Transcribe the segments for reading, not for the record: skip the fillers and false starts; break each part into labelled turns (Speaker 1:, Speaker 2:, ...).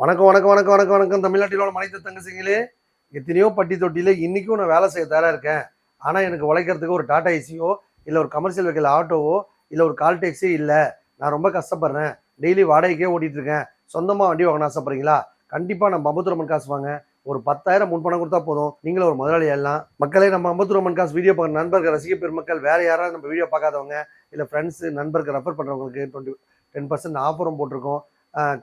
Speaker 1: வணக்கம் வணக்கம் வணக்கம் வணக்கம் வணக்கம் தமிழ்நாட்டில் உள்ள மனித தங்கச்சிங்களே. எத்தனையோ பட்டி தொட்டியில் இன்றைக்கும் நான் வேலை செய்ய தயாராக இருக்கேன். ஆனால் எனக்கு உழைக்கிறதுக்கு ஒரு டாடா ஏசியோ இல்லை ஒரு கமர்ஷியல் வெஹிக்கிள் ஆட்டோவோ இல்லை ஒரு கால் டேக்ஸியோ இல்லை. நான் ரொம்ப கஷ்டப்படுறேன். டெய்லி வாடகைக்கே ஓட்டிகிட்டு இருக்கேன். சொந்தமாக வண்டி வாங்கணும் ஆசைப்படுறீங்களா? கண்டிப்பாக நம்ம அம்பத்தூர் காசு வாங்க. ஒரு 10,000 முன் பணம் கொடுத்தா போதும், நீங்களும் ஒரு முதலாளி ஆகலாம். மக்களே, நம்ம அம்பத்தூர் காசு வீடியோ பார்க்குற நண்பர்கள், ரசிக பெருமக்கள், வேறு யாராவது நம்ம வீடியோ பார்க்காதவங்க இல்லை ஃப்ரெண்ட்ஸு நண்பர்கள் ரெஃபர் பண்ணுறவங்களுக்கு 10% ஆஃபரும் போட்டிருக்கோம்.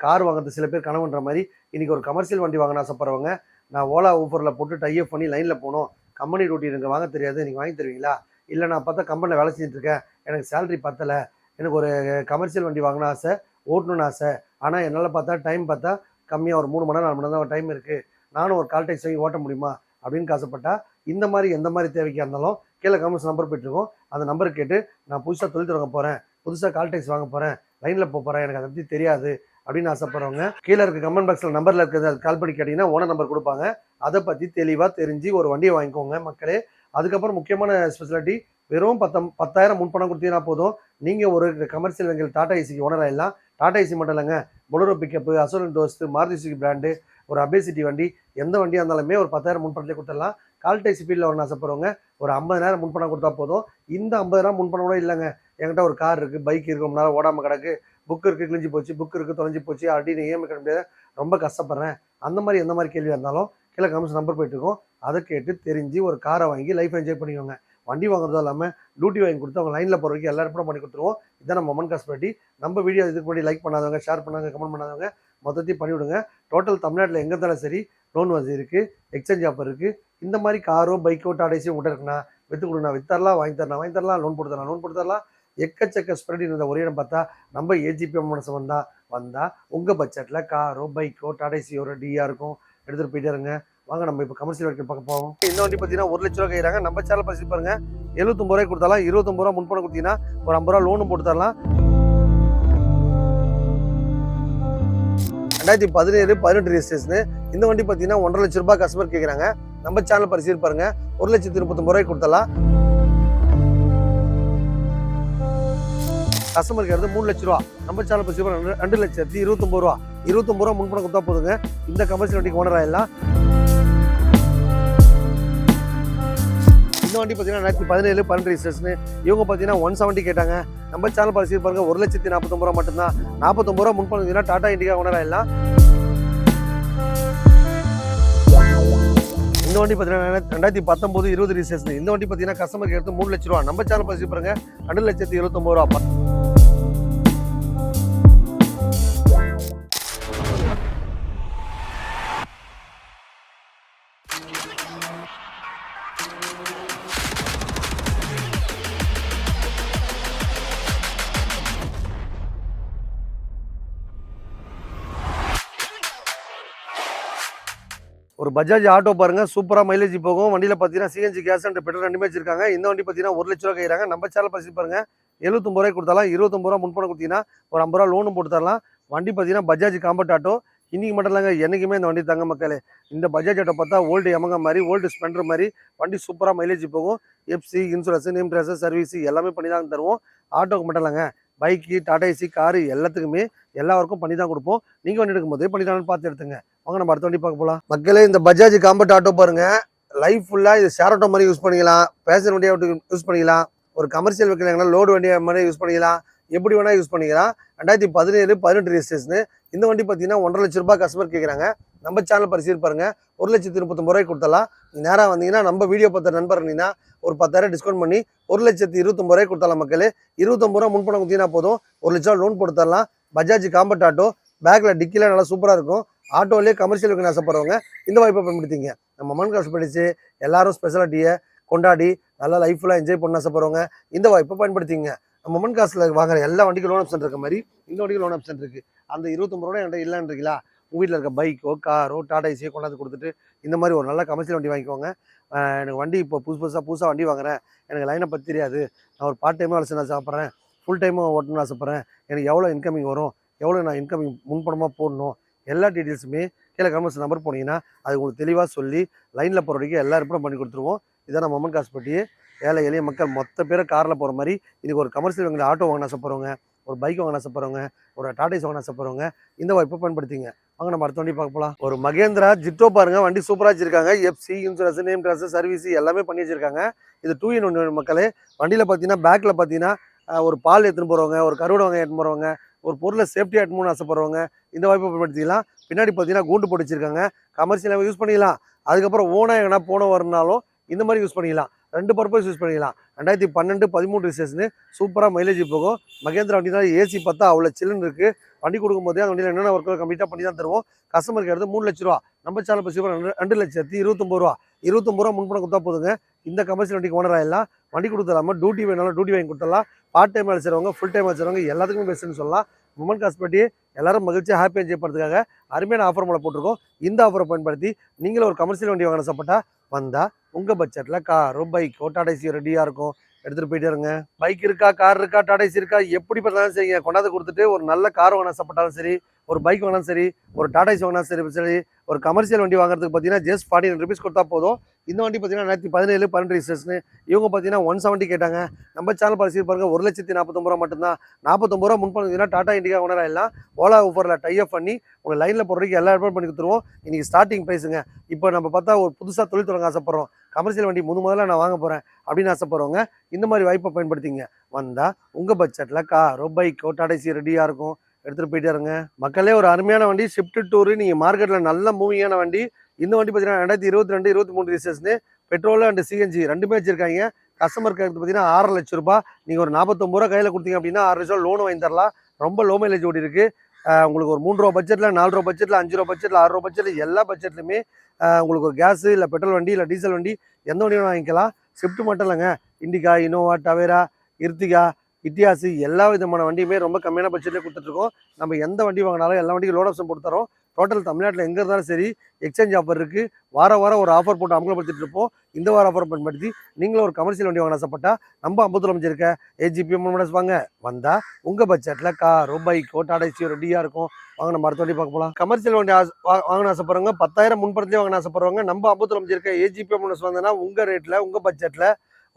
Speaker 1: கார் வாங்குறது சில பேர் கனவுன்ற மாதிரி இன்றைக்கி ஒரு கமர்ஷியல் வண்டி வாங்கினா ஆசைப்படுறவங்க, நான் ஓலா ஊஃபரில் போட்டு டைப் பண்ணி லைனில் போகணும், கம்பெனி டியூட்டி எனக்கு வாங்க தெரியாது, நீங்கள் வாங்கி தருவீங்களா? இல்லை, நான் பார்த்தா கம்பெனியில் வேலை செஞ்சுட்ருக்கேன், எனக்கு சேலரி பத்தலை, எனக்கு ஒரு கமர்ஷியல் வண்டி வாங்கின ஆசை, ஓட்டணும்னு ஆசை, ஆனால் என்னால் பார்த்தா டைம் பார்த்தா கம்மியாக ஒரு 3 மணி நேரம் 4 மணி நேரம் டைம் இருக்குது, நானும் ஒரு கால் டாக்ஸி வாங்கி ஓட்ட முடியுமா அப்படின்னு ஆசைப்பட்டால், இந்த மாதிரி எந்த மாதிரி தேவைக்காக இருந்தாலும் கீழே கமெண்ட்ஸ் நம்பர் போய்ட்டுருக்கோம். அந்த நம்பர் கேட்டு நான் புதுசாக தொழில் தொடங்க போகிறேன், புதுசாக கால் டாக்ஸி வாங்க போகிறேன், லைனில் போகிறேன், எனக்கு அதை பற்றி தெரியாது அப்படின்னு ஆசைப்படுறவங்க கீழே இருக்க கமெண்ட் பாக்ஸில் நம்பரில் இருக்கிறது கால் பண்ணி கேட்டிங்கன்னா ஓனர் நம்பர் கொடுப்பாங்க. அதை பற்றி தெளிவாக தெரிஞ்சு ஒரு வண்டியை வாங்கிக்கோங்க மக்களே. அதுக்கப்புறம் முக்கியமான ஸ்பெஷாலிட்டி, வெறும் 10,000 முன்பணம் கொடுத்தீங்கன்னா போதும், நீங்கள் ஒரு கமர்ஷியல் வெஹிக்கிள் டாடா ஏசிக்கு ஓனர் ஆகிடலாம். டாடா ஏசி மட்டும் இல்லைங்க, பொலரோ பிக்கப்பு, அசோலன் டோஸ்ட்டு, மாருதி சுசுகி பிராண்டு, ஒரு அபேசிட்டி வண்டி, எந்த வண்டியாக இருந்தாலுமே ஒரு 10,000 முன்பணத்தை கொடுத்துடலாம். கால் டாக்ஸி ஃபீல்டில் ஒன்று ஆசைப்படுறவங்க ஒரு 50,000 முன்பணம் கொடுத்தா போதும். இந்த 50,000 முன்பணம் கூட இல்லைங்க, என்கிட்ட ஒரு கார் இருக்குது, பைக் இருக்குது, ரொம்ப நேரம் ஓடாமல் கிடக்கு, புக் இருக்குது கிழிஞ்சு போச்சு, புக் இருக்குது தொலைஞ்சி போச்சு, அப்படின்னு இஎம்ஐ கட்ட முடியாது, ரொம்ப கஷ்டப்படுறேன், அந்த மாதிரி எந்த மாதிரி கேள்வியாக இருந்தாலும் கீழே கமெண்ட்ஸ் நம்பர் போய்ட்டுருக்கோம். அதை கேட்டு தெரிஞ்சு ஒரு காரை வாங்கி லைஃப் என்ஜாய் பண்ணிக்கோங்க. வண்டி வாங்குறதும் இல்லாமல் டியூட்டி வாங்கி கொடுத்து அவங்க லைனில் போகிற வரைக்கும் எல்லாரும் பண்ணி கொடுத்துருவோம். இதான் நம்ம மொமன் காசு பற்றி. நம்ம வீடியோ இதுக்கு முன்னாடி லைக் பண்ணாதவங்க, ஷேர் பண்ணாங்க, கமெண்ட் பண்ணாதவங்க மொத்தத்தையும் பண்ணிவிடுங்க. டோட்டல் தமிழ்நாட்டில் எங்கே இருந்தாலும் சரி லோன் வசதி இருக்குது, எக்ஸ்சேஞ்ச் ஆஃபர் இருக்குது. இந்த மாதிரி காரோ பைக்கோ டாடேஸோ உங்கள்கிட்ட இருக்குண்ணா, விற்று கொடுங்கண்ணா, வித்தரலாம், வாங்கி தரலாம், லோன் போட்டு தரலாம், எக்கச்சக்க ஸ்ப்ரெட் இருந்த ஒரே இடம் பார்த்தா நம்ம ஏஜிபிஎம் மனசு வந்தால் உங்கள் பட்ஜெட்டில் காரோ பைக்கோ டாடேஸியோ ரெடியாக இருக்கும். எடுத்துகிட்டு போயிட்டே இருங்க. வாங்க நம்ம இப்போ கமர்ஷியல் வெஹிக்கிள் பார்க்க போவோம். இந்த வண்டி பார்த்தீங்கன்னா 1 லட்ச ரூபா கைறாங்க. நம்ம சேனல் பரிசு பாருங்க, 79 ரூபாய் கொடுத்தாலாம், 29 ரூபா முன்பணம் கொடுத்தீங்கன்னா ஒரு 50 ரூபா லோனும் போட்டு தரலாம். 2017-18 ரெஜிஸ்ட்ரேஷனு. இந்த வண்டி பார்த்தீங்கன்னா 1.5 லட்ச ரூபாய் கஸ்டமர் கேட்குறாங்க. நம்ம சேனல் பரிசு பாருங்க, 1,39 ரூபாய் கொடுத்தலாம். கஸ்டமருக்கு எடுத்து 3 லட்ச ரூபா. நம்ம சேனல் பரிசு 2,29 ரூபா. 29 ரூபா முன்பணம் கொடுத்தா போதுங்க, இந்த கமர்ஷியல் வண்டிக்கு ஓனர் ஆகிடலாம். இந்த வண்டி பார்த்தீங்கன்னா 2017-18 ரெஜிஸ்ட்ரேஷனு. இவங்க பார்த்தீங்கன்னா 170 கேட்டாங்க. நம்ம சேனல் பரிசு பாருங்க, 1,49 ரூபா மட்டும்தான். 49 ரூபா முன்பணம் டாடா இண்டிகா ஓனர் ஆகிடலாம். இந்த வண்டி பார்த்தீங்கன்னா 2019-20 ரெஜிஸ்ட்ரேஷன். இந்த வண்டி பார்த்தீங்கன்னா கஸ்டமருக்கு எடுத்து 3 லட்ச ரூபா. நம்ம சேனல் பரிசு பாருங்க, 2,79 ரூபா. ஒரு பஜாஜ் ஆட்டோ பாருங்க, சூப்பராக மைலேஜ் போகும். வண்டியில் பார்த்தீங்கன்னா சிஎன்ஜி கேஸ் அண்ட் பெட்ரோல் ரெண்டுமே வச்சிருக்காங்க. இந்த வண்டி பார்த்தீங்கன்னா 1 லட்ச ரூபா கைறாங்க. நம்ம சேனல் பரிசு பாருங்க, 79 ரூபாய் கொடுத்தாலாம். 29 ரூபா முன்பணம் கொடுத்தீங்கன்னா ஒரு 50 ரூபா லோனும் போட்டு தரலாம். வண்டி பார்த்தீங்கன்னா பஜாஜ் காம்பேக்ட் ஆட்டோ. இன்றைக்கி மட்டும் இல்லைங்க, என்றைக்குமே இந்த வண்டி தாங்க மக்களே. இந்த பஜாஜ் ஆட்டோ பார்த்தா ஓல்டு எமங்க மாதிரி, ஓல்டு ஸ்பெண்டர் மாதிரி வண்டி சூப்பராக மைலேஜ் போகும். FC, insurance, name transfer, service எல்லாமே பண்ணி தான் தருவோம். ஆட்டோக்கு மட்டும் இல்லைங்க, பைக்கு, டாடா ஏசி, காரு எல்லாத்துக்குமே எல்லாருக்கும் பண்ணி தான் கொடுப்போம். நீங்கள் வண்டி எடுக்கும்போது பண்ணி தான் பார்த்து எடுத்துங்க. வாங்க நம்ம அடுத்த வண்டி பார்க்க போகலாம் மக்களே. இந்த பஜாஜ் காம்பேக்ட் ஆட்டோ பாருங்க, லைஃப் ஃபுல்லாக இது ஷேர் ஆட்டோ மாதிரி யூஸ் பண்ணிக்கலாம், பேசஞ்சர் வண்டியாக யூஸ் பண்ணிக்கலாம், ஒரு கமர்ஷியல் வெஹிக்கிள் லோடு வண்டியாக மாதிரி யூஸ் பண்ணிக்கலாம், எப்படி வேணால் யூஸ் பண்ணிக்கலாம். 2017-18 ரெஜிஸ்ட்ரேஷனு. இந்த வண்டி பார்த்தீங்கன்னா 1.5 லட்ச ரூபாய் கஸ்டமர் கேட்குறாங்க. நம்ம சேனல் பரிசீல் பாருங்க, 1,39 ரூபாய் கொடுத்தலாம். நீங்கள் நேராக வந்தீங்கன்னா நம்ம வீடியோ பார்த்த நண்பர் இருந்தீங்கன்னா ஒரு 10,000 டிஸ்கவுண்ட் பண்ணி 1,29 ரூபாய் கொடுத்தலாம் மக்களே. 29 ரூபா முன்பணம் கொடுத்தீங்கன்னா போதும், 1 லட்ச ரூபா லோன் போட்டு தரலாம். பஜாஜ் காம்பேக்ட் ஆட்டோ, பேக்கில் டிக்கிலாம் நல்லா சூப்பராக இருக்கும். ஆட்டோலேயே கமர்ஷியல் வெஹிக்கிள் ஆசைப்படுறவங்க இந்த வாய்ப்பை பயன்படுத்திங்க. நம்ம மண் காசு படித்து எல்லாரும் ஸ்பெஷாலிட்டியை கொண்டாடி நல்லா லைஃப்லாம் என்ஜாய் பண்ண ஆசைப்படுறவங்க இந்த வாய்ப்பை பயன்படுத்திங்க. நம்ம மண் காசில் வாங்குற எல்லா வண்டிக்கும் லோன் ஆப்ஷன் இருக்க மாதிரி இந்த வண்டிக்கு லோன் ஆப்ஷன் இருக்குது. அந்த 29 ரூபா என்கிட்ட இல்லைன்றீங்களா, உங்கள் வீட்டில் இருக்க பைக்கோ காரோ டாடா ஏசியோ கொண்டாந்து கொடுத்துட்டு இந்த மாதிரி ஒரு நல்ல கமர்ஷியல் வண்டி வாங்கிக்கோங்க. எனக்கு வண்டி இப்போ புதுசாக வண்டி வாங்குறேன், எனக்கு லைனை பற்றி தெரியாது, நான் ஒரு பார்ட் டைமாக வேலை செய்ய ஆசைப்பட்றேன், ஃபுல் டைமாக ஓட்டணும்னு ஆசைப்பட்றேன், எனக்கு எவ்வளோ இன்கமிங் வரும், எவ்வளோ நான் இன்கமிங் முன்பணமாக போடணும், எல்லா டீட்டெயில்ஸுமே கீழே கமெண்ட்ஸ் நம்பர் போனீங்கன்னா அது உங்களுக்கு தெளிவாக சொல்லி லைனில் போகிற வரைக்கும் எல்லா ரிப்போர்ட்டும் பண்ணி கொடுத்துருவோம். இதான் நம்ம மொமன் காசு பற்றி. ஏழை எளிய மக்கள் மொத்த பேரை காரில் போகிற மாதிரி இதுக்கு ஒரு கமர்ஷியல் வெஹிக்கிள் ஆட்டோ வாங்கின ஆசைப்படுறவங்க, ஒரு பைக் வாங்கின ஆசைப்படுறவங்க, ஒரு டாடா ஏசி வாங்கின ஆசைப்படுறவங்க இந்த வாய்ப்பை பயன்படுத்திங்க. வாங்க நம்ம அடுத்த வண்டி பார்க்க போகலாம். ஒரு மகேந்திரா ஜிட்டோ பாருங்க, வண்டி சூப்பராக வச்சிருக்காங்க. FC insurance, name transfer, service எல்லாமே பண்ணி வச்சிருக்காங்க. இது 2 in 1 மக்களே. வண்டியில் பார்த்தீங்கன்னா பேக்கில் பார்த்தீங்கன்னா ஒரு பால் எடுத்துன்னு போகிறவங்க, ஒரு கருவடை வாங்க எடுத்துன்னு போகிறவங்க, ஒரு பொருளை சேஃப்டியாக எடுத்துன்னு ஆசைப்படுறவங்க இந்த வாய்ப்பை பயன்படுத்திக்கலாம். பின்னாடி பார்த்தீங்கன்னா கூண்டு போட்டு வச்சிருக்காங்க. கமர்ஷியலாக யூஸ் பண்ணிக்கலாம். அதுக்கப்புறம் ஓனாக எங்கன்னா போன வரனாலும் இந்த மாதிரி யூஸ் பண்ணிக்கலாம். 2 பர்பஸ் யூஸ் பண்ணிக்கலாம். 2012, 13 ரிஜிஸ்ட்ரேஷனு, சூப்பராக மைலேஜ் போகும். மகேந்திரா வண்டி தான். ஏசி பார்த்தா அவ்வளோ சில்லுன்னு இருக்குது. வண்டி கொடுக்கும்போதே அந்த வண்டியில் என்னென்ன ஒர்க்கோ கம்ப்ளீட்டாக பண்ணி தான் தருவோம். கஸ்டமருக்கு எடுத்து 3 லட்ச ரூபா. நம்ம சேனல் பசி 2,29,000 ரூபா. 29 ரூபா முன்பணம் கொடுத்தா போதுங்க. இந்த கமர்ஷியல் வண்டிக்கு ஓனர் ஆகிடலாம். வண்டி கொடுத்துடலாமல் டியூட்டி வேணாலும் டியூட்டி வாங்கி கொடுத்துடலாம். பார்ட் டைம் வேலை செய்கிறவங்க, ஃபுல் டைம் வேலை செய்கிறவங்க எல்லாத்துக்குமே பெஸ்ட்டுன்னு சொல்லலாம். உமன் காஸ்பெட்டி எல்லாரும் மகிழ்ச்சியாக ஹாப்பியாக என்ஜாய் பண்ணுறதுக்காக அருமையான ஆஃபர் மேலே போட்டிருக்கோம். இந்த ஆஃபரை பயன்படுத்தி நீங்களும் ஒரு கமர்ஷியல் வண்டி வாங்கின சப்போட்டா வந்தால் உங்கள் பட்ஜெட்டில் காரோ பைக்கோ டாடா ஏசி ரெடியாக இருக்கும். எடுத்துகிட்டு போயிட்டே இருங்க. பைக் இருக்கா, கார் இருக்கா, டாடா ஏசி இருக்கா, எப்படி பார்த்தாலும் சரிங்க, கொண்டாந்து கொடுத்துட்டு ஒரு நல்ல கார் வாங்கினா சப்போட்டாலும் சரி, ஒரு பைக் வாங்கினாலும் சரி, ஒரு டாடா ஏசி வாங்கினா சரி, ஒரு கமர்ஷியல் வண்டி வாங்குறதுக்கு பார்த்தீங்கன்னா ஜஸ்ட் 49 rupees கொடுத்தா போதும். இந்த வண்டி பார்த்தீங்கன்னா 2017, 12 ரிஜிஸ்ட்ரேஷன். இவங்க பார்த்தீங்கன்னா 170 கேட்டாங்க. நம்ம சேனல் பரிசீலி பாருங்க, 1,49,000 ரூபா மட்டும்தான். 49 ரூபா முன்பணம் டாடா இண்டிகா ஓனர் ஆகிடலாம். ஓலா ஊபரில் டைப் பண்ணி உங்கள் லைனில் போடுறதுக்கு எல்லா ஏற்பாடும் பண்ணி கொடுத்துருவோம். இன்றைக்கி ஸ்டார்டிங் ப்ரைஸுங்க. இப்போ நம்ம பார்த்தா ஒரு புதுசாக தொழில் தொடங்க ஆசைப்படுறோம், கமர்ஷியல் வண்டி முதல்ல நான் வாங்க போகிறேன் அப்படின்னு ஆசைப்படுறவங்க இந்த மாதிரி வாய்ப்பை பயன்படுத்திங்க. வந்தால் உங்கள் பட்ஜெட்டில் காரோ பைக்கோ டாடா ஏசி ரெடியாக இருக்கும். எடுத்துகிட்டு போயிட்டே இருங்க. மக்களே ஒரு அருமையான வண்டி ஷிஃப்ட் டூரு. நீங்கள் மார்க்கெட்டில் நல்ல மூவிங்கான வண்டி. இந்த வண்டி பார்த்தீங்கன்னா 2022, 23 ரிஜிஸ்ட்ரேஷனு. பெட்ரோல் அண்ட் சிஎன்ஜி ரெண்டுமே வச்சிருக்காங்க. கஸ்டமருக்கு பார்த்தீங்கன்னா 6 லட்ச ரூபாய். நீங்கள் ஒரு 49 ரூபா கையில் கொடுத்தீங்க அப்படின்னா 6 லட்சம் லோன் வாங்கி தரலாம். ரொம்ப லோ மைலேஜ் ஓடி இருக்குது. உங்களுக்கு ஒரு 3 ரூபா பட்ஜெட்டில், 4 ரூபா பட்ஜெட்டில், 5 ரூபா பட்ஜெட்டில், 6 ரூபா பட்ஜெட்டில் எல்லா பட்ஜெட்லையுமே உங்களுக்கு ஒரு கேஸு இல்லை பெட்ரோல் வண்டி இல்லை டீசல் வண்டி எந்த வண்டியும் வாங்கிக்கலாம். ஷிஃப்ட் மட்டும் இல்லைங்க, இண்டிகா, இனோவா, டவேரா, இர்த்திகா, இட்டியாசி எல்லா விதமான வண்டியுமே ரொம்ப கம்மியான பட்ஜெட்லேயே கொடுத்துட்ருக்கோம். நம்ம எந்த வண்டி வாங்கினாலும் எல்லா வண்டிக்கும் லோன் ஆப்ஷன் கொடுத்துறோம். டோட்டல் தமிழ்நாட்டில் எங்கே இருந்தாலும் சரி எக்ஸ்சேஞ்ச் ஆஃபர் இருக்குது. வாரம் ஒரு ஆஃபர் போட்டு அமல்படுத்திட்டு இருப்போம். இந்த வார ஆஃபர் பயன்படுத்தி நீங்களும் ஒரு கமர்ஷியல் வண்டி வாங்க ஆசைப்பட்டா நம்ம அம்பத்தூர் அமைச்சிருக்க ஏஜிபி மோட்டார்ஸ் வாங்க. வந்தால் உங்கள் பட்ஜெட்டில் காரோ பைக்கோ டாடா ஏசி ரெடியாக இருக்கும். வாங்க நம்ம அடுத்த வண்டி பார்க்க போகலாம். கமர்ஷியல் வண்டி வாங்கின ஆசைப்படுறவங்க, 10,000 முன்பணத்துலேயே வாங்கின ஆசைப்படுறவங்க நம்ம அம்பத்தூர் அமைச்சிருக்க ஏஜிபி மோட்டார்ஸ் வந்தோன்னா உங்கள் ரேட்டில் உங்கள் பட்ஜெட்டில்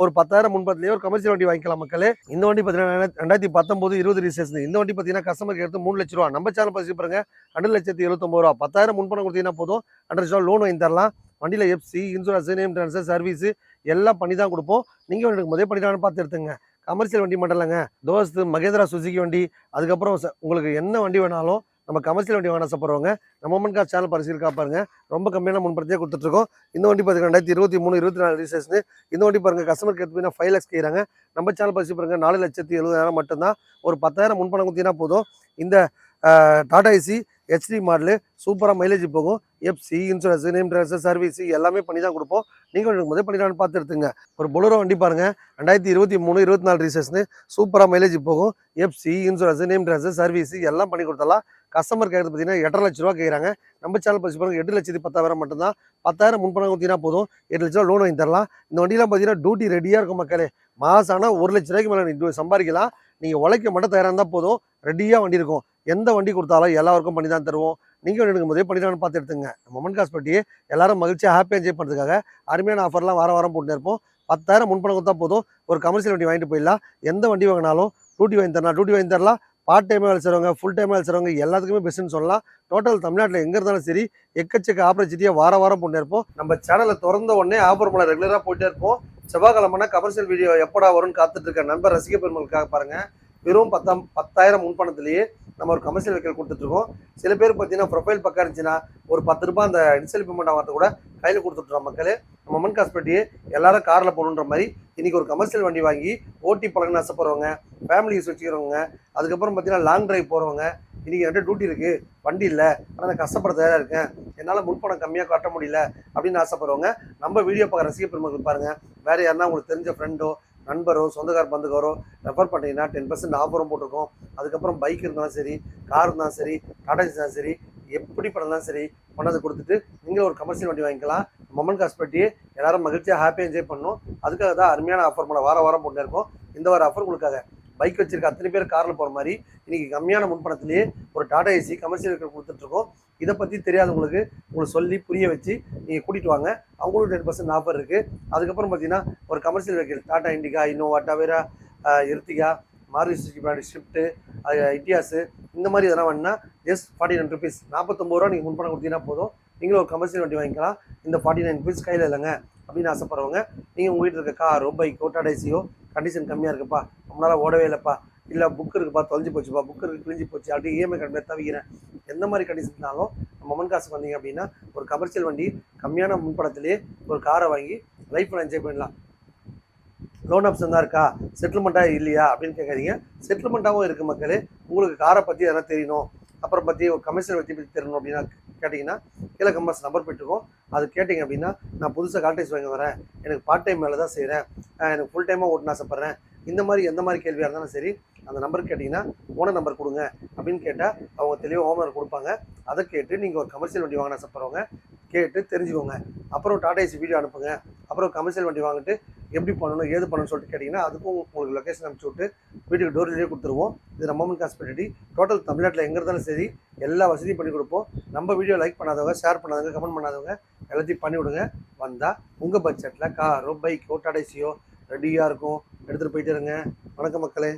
Speaker 1: ஒரு 10,000 முன்பணத்துலேயே ஒரு கமர்ஷியல் வண்டி வாங்கிக்கலாம் மக்களே. இந்த வண்டி பார்த்தீங்கன்னா 2019, 20 ரிஜிஸ்ட்ரேஷன். இந்த வண்டி பார்த்தீங்கன்னா கஸ்டமருக்கு எடுத்து 3 லட்ச ரூபா. நம்ம சேனல் பசி பாருங்க, 2,79,000 ரூபா. 10,000 முன்பணம் கொடுத்தீங்கன்னா போதும், 2 லட்ச ரூபா லோன் வாங்கி தரலாம். வண்டியில் FC insurance, name transfer, service எல்லாம் பண்ணி தான் கொடுப்போம். நீங்கள் எனக்கு முதல் பண்ணிட்டான்னு பார்த்து எடுத்துங்க. கமர்ஷியல் வண்டி மட்டும் இல்லைங்க, தோஸ்து, மகேந்திரா, சுசுகி வண்டி, அதுக்கப்புறம் உங்களுக்கு என்ன வண்டி வேணாலும் நம்ம கமர்ஷியல் வண்டி வாங்க ஆசைப்படுறவங்க நம்ம மொமன் கார் சேனல் பரிசீலிக்கா பாருங்க. ரொம்ப கம்மியான முன்பணத்தையே கொடுத்துட்ருக்கோம். இந்த வண்டி பார்த்தீங்கன்னா 2023, 24 ரிஜிஸ்ட்ரேஷன். இந்த வண்டி பாருங்க, கஸ்டமருக்கு எடுத்து 5 lakhs கேட்குறாங்க. நம்ம சேனல் பரிசீலி பாருங்க, 4,70,000 மட்டும்தான். ஒரு 10,000 முன்பணம் கொடுத்தீங்கன்னா போதும். இந்த டாடா ஏசி ஹெச்டி மாடலு சூப்பராக மைலேஜ் போகும். FC insurance, name transfer, service எல்லாமே பண்ணி தான் கொடுப்போம். நீங்கள் எனக்கு முதல் பண்ணிடலான்னு பார்த்து எடுத்துங்க. ஒரு பொலரோ வண்டி பாருங்கள், 2023, 24 ரிஜிஸ்ட்ரேஷனு. சூப்பராக மைலேஜ் போகும். FC insurance, name transfer, service எல்லாம் பண்ணி கொடுத்தலாம். கஸ்டமர் கேட்குறது பார்த்தீங்கன்னா 8.5 லட்ச ரூபா கேட்குறாங்க. நம்ம சேனல் பசி பாருங்க, 8,10,000 மட்டும்தான். 10,000 முன்பணம் கொடுத்தீங்கன்னா போதும், 8 லட்ச ரூபா லோன் வாங்கி தரலாம். இந்த வண்டியெலாம் பார்த்தீங்கன்னா டியூட்டி ரெடியாக இருக்கும் மக்களே. மாதம் ஆனால் 1 லட்ச ரூபாய்க்கு மேலே சம்பாதிக்கலாம். நீங்கள் உழைக்க மட்டும் தயாராக இருந்தால் போதும், ரெடியாக வண்டி இருக்கும். எந்த வண்டி கொடுத்தாலும் எல்லாருக்கும் பண்ணி தான் தருவோம். நீங்கள் எனக்கு முதல் பண்ணிடலான்னு பார்த்து எடுத்துங்க. மொமன் காஸ்பெட்டி எல்லாரும் மகிழ்ச்சியாக ஹாப்பியாக என்ஜாய் பண்ணுறதுக்காக அருமையான ஆஃபர்லாம் வாரம் போட்டு இருப்போம். 10,000 முன்பணம் கொடுத்தா போதும், ஒரு கமர்ஷியல் வண்டி வாங்கிட்டு போயிடலாம். எந்த வண்டி வாங்கினாலும் டியூட்டி வாங்கி தரலாம். பார்ட் டைமாக வேலை செய்கிறவங்க, ஃபுல் டைமாக வேலை செய்கிறவங்க எல்லாத்துக்குமே பெஸ்ட்டுன்னு சொல்லலாம். டோட்டல் தமிழ்நாட்டில் எங்கே இருந்தாலும் சரி எக்கச்சக்க ஆப்பர்ச்சுனிட்டியாக வாரம் போட்டு இருப்போம். நம்ம சேனலை திறந்த உடனே ஆஃபர் மேலே ரெகுலராக போயிட்டே இருப்போம். செவ்வாய்க்கிழமைனா கமர்ஷியல் வீடியோ எப்படா வரும்னு காத்துட்டு இருக்க நண்பர் ரசிக பெருமளுக்காக பாருங்கள். வெறும் 10,000 முன்பணத்துலேயே நம்ம ஒரு கமர்ஷியல் வெஹிக்கிள் கொடுத்துட்ருக்கோம். சில பேர் பார்த்தீங்கன்னா ப்ரொஃபைல் பக்கம் இருந்துச்சுன்னா ஒரு 10 ரூபா அந்த இன்சல் பேமெண்ட் ஆகிறது கூட கையில் கொடுத்துட்றோம் மக்களே. நம்ம மொமன் காஸ்பெட்டியே எல்லாரும் காரில் போகணுன்ற மாதிரி இன்றைக்கி ஒரு கமர்ஷியல் வண்டி வாங்கி ஓட்டி பழகணும்னு ஆசைப்படுறவங்க, ஃபேமிலி யூஸ் வச்சுக்கிறவங்க, அதுக்கப்புறம் பார்த்தீங்கன்னா லாங் டிரைவ் போகிறவங்க, இன்றைக்கி என்கிட்ட டியூட்டி இருக்குது, வண்டி இல்லை, ஆனால் நான் கஷ்டப்பட தயாராக இருக்கேன், என்னால் முன்பணம் கம்மியாக காட்ட முடியல அப்படின்னு ஆசைப்படுறவங்க நம்ம வீடியோ பார்க்குற ரசிக பெருமக்கள் பாருங்கள். வேறு யாருன்னா உங்களுக்கு தெரிஞ்ச ஃப்ரெண்டோ, நண்பரோ, சொந்தக்கார பந்துக்காரோ ரெஃபர் பண்ணிங்கன்னா 10% ஆஃபரும் போட்டிருக்கோம். அதுக்கப்புறம் பைக் இருந்தாலும் சரி, கார் இருந்தாலும் சரி, டாடா ஏசி இருந்தாலும் சரி, எப்படி பண்ணலாம் சரி கொண்டாந்து கொடுத்துட்டு நீங்கள் ஒரு கமர்ஷியல் வண்டி வாங்கிக்கலாம். மொமன் காஸ்பெட்டி எல்லாரும் மகிழ்ச்சியாக ஹாப்பியாக என்ஜாய் பண்ணணும். அதுக்காக தான் அருமையான ஆஃபர் பண்ண வாரம் போட்டு இருக்கோம். இந்த வார ஆஃபர் உங்களுக்காக பைக் வச்சிருக்க அத்தனை பேர் காரில் போகிற மாதிரி இன்றைக்கி கம்மியான முன்பணத்திலேயே ஒரு டாடா ஏசி கமர்ஷியல் வெஹிக்கிள் கொடுத்துட்ருக்கோம். இதை பற்றி தெரியாதவங்களுக்கு சொல்லி புரிய வச்சு நீங்கள் கூட்டிகிட்டு வாங்க. அவங்களுக்கு 10% ஆஃபர் இருக்குது. அதுக்கப்புறம் பார்த்தீங்கன்னா ஒரு commercial vehicle Tata Indica, Innova, Tavera, Ertiga, Maruti Suzuki brand Swift, Etios, இந்த மாதிரி எதனா வேணுன்னா ஜஸ்ட் 49 ருபீஸ், 49 ரூபா நீங்கள் முன்பணம் கொடுத்தீங்கன்னா போதும். நீங்களும் ஒரு கமர்ஷியல் வண்டி வாங்கிக்கலாம். இந்த 49 ருபீஸ் கையில் இல்லைங்க அப்படின்னு ஆசைப்படுறவங்க, நீங்கள் உங்கள் வீட்டில் இருக்க காரோ பைக்கோ டாடா ஏசியோ கண்டிஷன் கம்மியாக இருக்குப்பா, நம்மளால ஓடவே இல்லைப்பா, இல்லை புக் இருக்குப்பா தொலைஞ்சி போச்சுப்பா, புக் இருக்கு கிழிஞ்சி போச்சு, அப்படி இஎம்ஐ கட்ட தவிக்கிறேன், எந்த மாதிரி கண்டிஷன்னாலும் நம்ம மொமன் காசுக்கு வந்தீங்க அப்படின்னா ஒரு கமர்ஷியல் வண்டி கம்மியான முன்படத்திலே ஒரு காரை வாங்கி லைஃப்பில் என்ஜாய் பண்ணலாம். லோன் ஆப்ஷன் தான் இருக்கா, செட்டில்மெண்ட்டாக இல்லையா அப்படின்னு கேட்காதீங்க. செட்டில்மெண்ட்டாகவும் இருக்குது மக்களே. உங்களுக்கு காரை பற்றி எதனா தெரியணும், அப்புறம் பற்றி ஒரு கமர்ஷியல் பற்றி தெரியணும் அப்படின்னா கேட்டிங்கன்னா கீழே கம்பர்ஸ் நம்பர் போய்ட்டுருக்கோம். அது கேட்டிங்க அப்படின்னா நான் புதுசாக கால்டேக்ஸ் வாங்க வரேன், எனக்கு பார்ட் டைம் வேலை தான் செய்கிறேன், எனக்கு ஃபுல் டைமாக ஓட்டணும் ஆசைப்பட்றேன், இந்த மாதிரி எந்த மாதிரி கேள்வியாக இருந்தாலும் சரி அந்த நம்பருக்கு கேட்டிங்கன்னா ஓனர் நம்பர் கொடுங்க அப்படின்னு கேட்டால் அவங்க தெளிவாக ஓனர் கொடுப்பாங்க. அதை கேட்டு நீங்கள் ஒரு கமர்ஷியல் வண்டி வாங்கின ஆசைப்படுறவங்க கேட்டு தெரிஞ்சுக்கோங்க. அப்புறம் டாடா ஏசி வீடியோ அனுப்புங்க. அப்புறம் கமர்ஷியல் வண்டி வாங்கிட்டு எப்படி பண்ணணும் ஏது பண்ணணும்னு சொல்லிட்டு கேட்டிங்கன்னா அதுக்கும் உங்களுக்கு லொக்கேஷன் அனுப்பிச்சி விட்டு வீட்டுக்கு டோர் டெலிவரி கொடுத்துருவோம். இது நம்ம மொமன் காஸ்பெரிட்டி. டோட்டல் தமிழ்நாட்டில் எங்கே இருந்தாலும் சரி எல்லா வசதியும் பண்ணி கொடுப்போம். நம்ம வீடியோ லைக் பண்ணாதவங்க, ஷேர் பண்ணாதவங்க, கமெண்ட் பண்ணாதவங்க எல்லாத்தையும் பண்ணி விடுங்க. வந்தால் உங்கள் பட்ஜெட்டில் காரோ பைக்கோ டாடா ஏசியோ ரெடியாக இருக்கும், எடுத்துகிட்டு போயிட்டு இருங்க. வணக்கம் மக்களே.